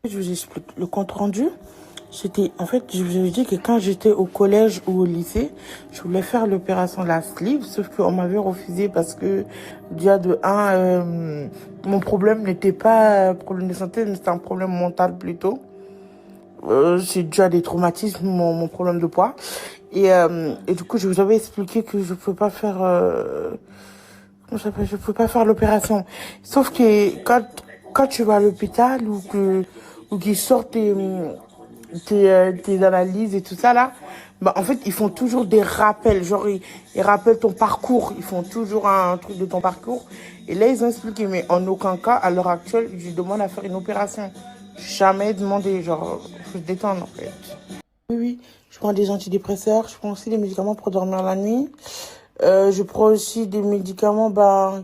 Je vous explique. Le compte rendu, en fait, je vous ai dit que quand j'étais au collège ou au lycée, je voulais faire l'opération de la sleeve, sauf qu'on m'avait refusé parce que, déjà de un, mon problème n'était pas un problème de santé, mais c'était un problème mental plutôt. C'est dû à des traumatismes, mon problème de poids. Et du coup, je vous avais expliqué que je peux pas faire, comment ça s'appelle, je peux pas faire l'opération. Sauf que quand tu vas à l'hôpital ou qu'ils sortent tes analyses et tout ça là, bah en fait ils font toujours des rappels, genre ils rappellent ton parcours, ils font toujours un truc de ton parcours. Et là ils ont expliqué, mais en aucun cas à l'heure actuelle je demande à faire une opération. Jamais demandé, genre faut se détendre en fait. Oui, oui, je prends des antidépresseurs, je prends aussi des médicaments pour dormir la nuit. Je prends aussi des médicaments bah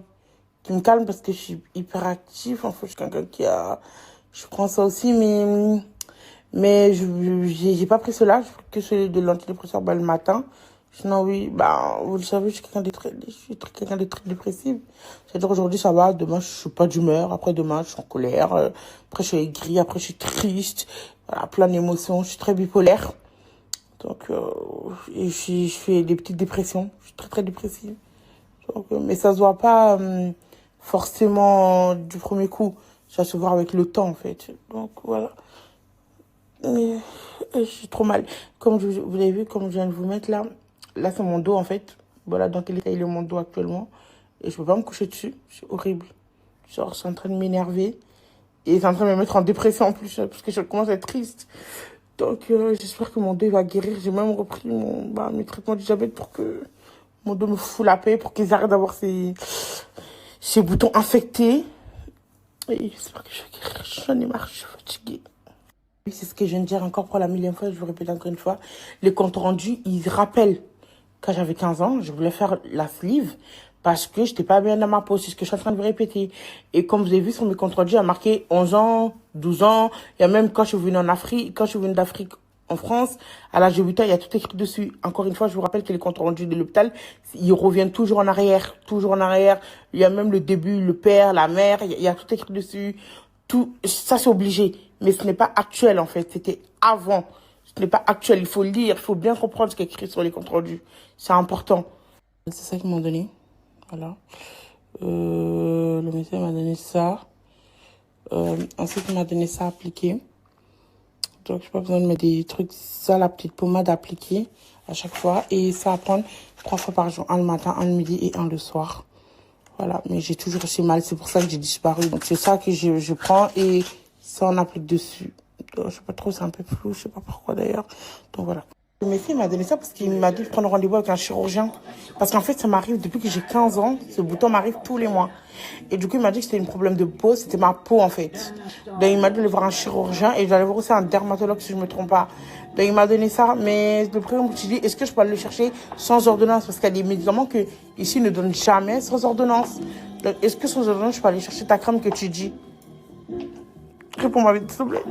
qui me calment parce que je suis hyperactif. En fait, je suis quelqu'un je prends ça aussi, mais j'ai pas pris cela, j'ai pris que celui de l'antidépresseur bah, le matin. Sinon, oui, bah, vous le savez, je suis quelqu'un de très dépressif. C'est-à-dire aujourd'hui ça va, demain je suis pas d'humeur, après demain je suis en colère, après je suis aigrie, après je suis triste, voilà, plein d'émotions, je suis très bipolaire. Donc, et je fais des petites dépressions, je suis très très dépressive. Donc, mais ça se voit pas forcément du premier coup, ça se voit avec le temps en fait. Donc voilà. Mais je suis trop mal. Comme vous avez vu, comme je viens de vous mettre là, là c'est mon dos en fait. Voilà dans quel état il est mon dos actuellement. Et je peux pas me coucher dessus. C'est horrible. Genre, c'est en train de m'énerver. Et c'est en train de me mettre en dépression en plus, parce que je commence à être triste. Donc, j'espère que mon dos va guérir. J'ai même repris mes traitements du diabète pour que mon dos me fout la paix, pour qu'ils arrêtent d'avoir ces boutons infectés. Et j'espère que je vais guérir. J'en ai marre, je suis fatiguée. Oui, c'est ce que je viens de dire encore pour la millième fois, je vous répète encore une fois. Les comptes rendus, ils rappellent. Quand j'avais 15 ans, je voulais faire la sleeve parce que j'étais pas bien dans ma peau. C'est ce que je suis en train de vous répéter. Et comme vous avez vu sur mes comptes rendus, il y a marqué 11 ans, 12 ans. Il y a même quand je suis venue en Afrique, quand je suis venue d'Afrique en France, à l'âge de 8 ans, il y a tout écrit dessus. Encore une fois, je vous rappelle que les comptes rendus de l'hôpital, ils reviennent toujours en arrière, toujours en arrière. Il y a même le début, le père, la mère, il y a tout écrit dessus. Tout, ça c'est obligé. Mais ce n'est pas actuel en fait. C'était avant. Ce n'est pas actuel. Il faut lire, il faut bien comprendre ce qui est écrit sur les comptes rendus. C'est important. C'est ça qu'ils m'ont donné. Voilà. Le médecin m'a donné ça. Ensuite, il m'a donné ça à appliquer. Donc, j'ai pas besoin de mettre des trucs. Ça, la petite pommade à appliquer à chaque fois. Et ça à prendre 3 fois par jour. Un le matin, un le midi et un le soir. Voilà. Mais j'ai toujours aussi mal. C'est pour ça que j'ai disparu. Donc, c'est ça que je prends et ça, on applique dessus. Donc, je sais pas trop, c'est un peu flou. Je sais pas pourquoi d'ailleurs. Donc, voilà. Le médecin m'a donné ça parce qu'il m'a dit de prendre rendez-vous avec un chirurgien. Parce qu'en fait, ça m'arrive depuis que j'ai 15 ans. Ce bouton m'arrive tous les mois. Et du coup, il m'a dit que c'était un problème de peau. C'était ma peau, en fait. Donc, il m'a dit de voir un chirurgien et j'allais voir aussi un dermatologue si je me trompe pas. Donc, il m'a donné ça. Mais le premier, je me suis dit, est-ce que je peux aller le chercher sans ordonnance? Parce qu'il y a des médicaments que ici ne donnent jamais sans ordonnance. Donc, est-ce que sans ordonnance, je peux aller chercher ta crème que tu dis? Réponds-moi vite, s'il te plaît.